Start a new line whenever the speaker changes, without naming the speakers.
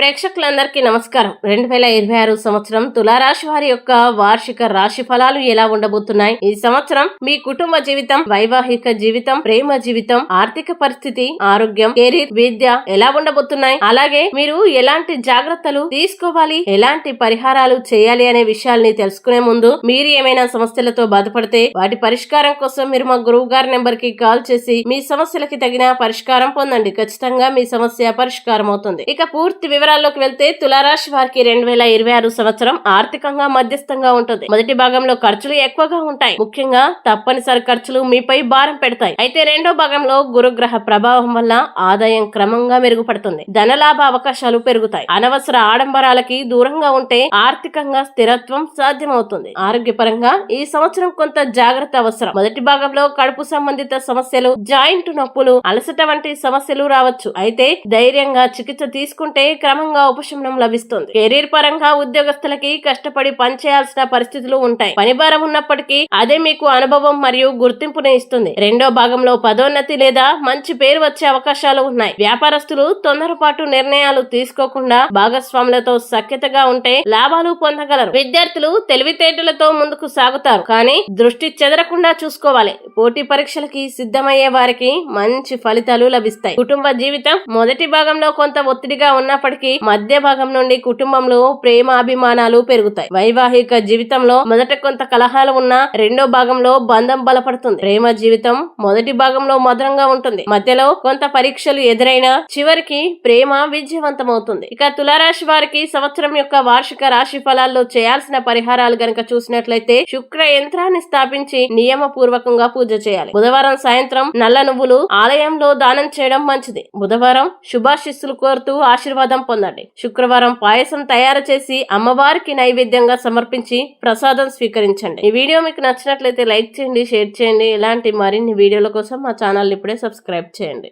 ప్రేక్షకులందరికీ నమస్కారం. 2026 సంవత్సరం తులారాశి వారి యొక్క వార్షిక రాశి ఫలాలు ఎలా ఉండబోతున్నాయి? ఈ సంవత్సరం మీ కుటుంబ జీవితం, వైవాహిక జీవితం, ప్రేమ జీవితం, ఆర్థిక పరిస్థితి, ఆరోగ్యం, కెరీర్, విద్య ఎలా ఉండబోతున్నాయి? అలాగే మీరు ఎలాంటి జాగ్రత్తలు తీసుకోవాలి, ఎలాంటి పరిహారాలు చేయాలి అనే విషయాల్ని తెలుసుకునే ముందు మీరు ఏమైనా సమస్యలతో బాధపడితే వాటి పరిష్కారం కోసం మీరు మా గురువు గారి నెంబర్ కి కాల్ చేసి మీ సమస్యలకి తగిన పరిష్కారం పొందండి. ఖచ్చితంగా మీ సమస్య పరిష్కారం అవుతుంది. ఇక పూర్తి వివరాల్లోకి వెళ్తే తులారాశి వారికి 2026 సంవత్సరం ఆర్థికంగా మధ్యస్థంగా ఉంటుంది. మొదటి భాగంలో ఖర్చులు ఎక్కువగా ఉంటాయి. ముఖ్యంగా తప్పనిసరి ఖర్చులు మీపై భారం పెడతాయి. అయితే రెండో భాగంలో గురుగ్రహ ప్రభావం వల్ల ఆదాయం క్రమంగా మెరుగుపడుతుంది. ధనలాభ అవకాశాలు పెరుగుతాయి. అనవసర ఆడంబరాలకి దూరంగా ఉంటే ఆర్థికంగా స్థిరత్వం సాధ్యమవుతుంది. ఆరోగ్యపరంగా ఈ సంవత్సరం కొంత జాగ్రత్త అవసరం. మొదటి భాగంలో కడుపు సంబంధిత సమస్యలు, జాయింట్ నొప్పులు, అలసట వంటి సమస్యలు రావచ్చు. అయితే ధైర్యంగా చికిత్స తీసుకుంటే క్రమంగా ఉపశమనం లభిస్తుంది. కెరీర్ పరంగా ఉద్యోగస్తులకి కష్టపడి పనిచేయాల్సిన పరిస్థితులు ఉంటాయి. పని భారం ఉన్నప్పటికీ అదే మీకు అనుభవం మరియు గుర్తింపును ఇస్తుంది. రెండో భాగంలో పదోన్నతి లేదా మంచి పేరు వచ్చే అవకాశాలు ఉన్నాయి. వ్యాపారస్తులు తొందరపాటు నిర్ణయాలు తీసుకోకుండా భాగస్వాములతో సఖ్యతగా ఉంటే లాభాలు పొందగలరు. విద్యార్థులు తెలివితేటలతో ముందుకు సాగుతారు, కానీ దృష్టి చెదరకుండా చూసుకోవాలి. పోటీ పరీక్షలకి సిద్ధమయ్యే వారికి మంచి ఫలితాలు లభిస్తాయి. కుటుంబ జీవితం మొదటి భాగంలో కొంత ఒత్తిడిగా ఉన్నప్పటికీ మధ్య భాగం నుండి కుటుంబంలో ప్రేమ అభిమానాలు పెరుగుతాయి. వైవాహిక జీవితంలో మొదట కొంత కలహాలు ఉన్నా రెండో భాగంలో బంధం బలపడుతుంది. ప్రేమ జీవితం మొదటి భాగంలో మధురంగా ఉంటుంది. మధ్యలో కొంత పరీక్షలు ఎదురైనా చివరికి ప్రేమ విజయవంతమవుతుంది. ఇక తులారాశి వారికి సంవత్సరం యొక్క వార్షిక రాశి ఫలాల్లో చేయాల్సిన పరిహారాలు గనక చూసినట్లయితే శుక్ర యంత్రాన్ని స్థాపించి నియమ పూర్వకంగా పూజ చేయాలి. బుధవారం సాయంత్రం నల్ల నువ్వులు ఆలయంలో దానం చేయడం మంచిది. బుధవారం శుభాశిస్సులు కోరుతూ ఆశీర్వాదం పొందండి. శుక్రవారం పాయసం తయారు చేసి అమ్మవారికి నైవేద్యంగా సమర్పించి ప్రసాదం స్వీకరించండి. ఈ వీడియో మీకు నచ్చినట్లయితే లైక్ చేయండి, షేర్ చేయండి. ఇలాంటి మరిన్ని వీడియోల కోసం మా ఛానల్ ఇప్పుడే సబ్స్క్రైబ్ చేయండి.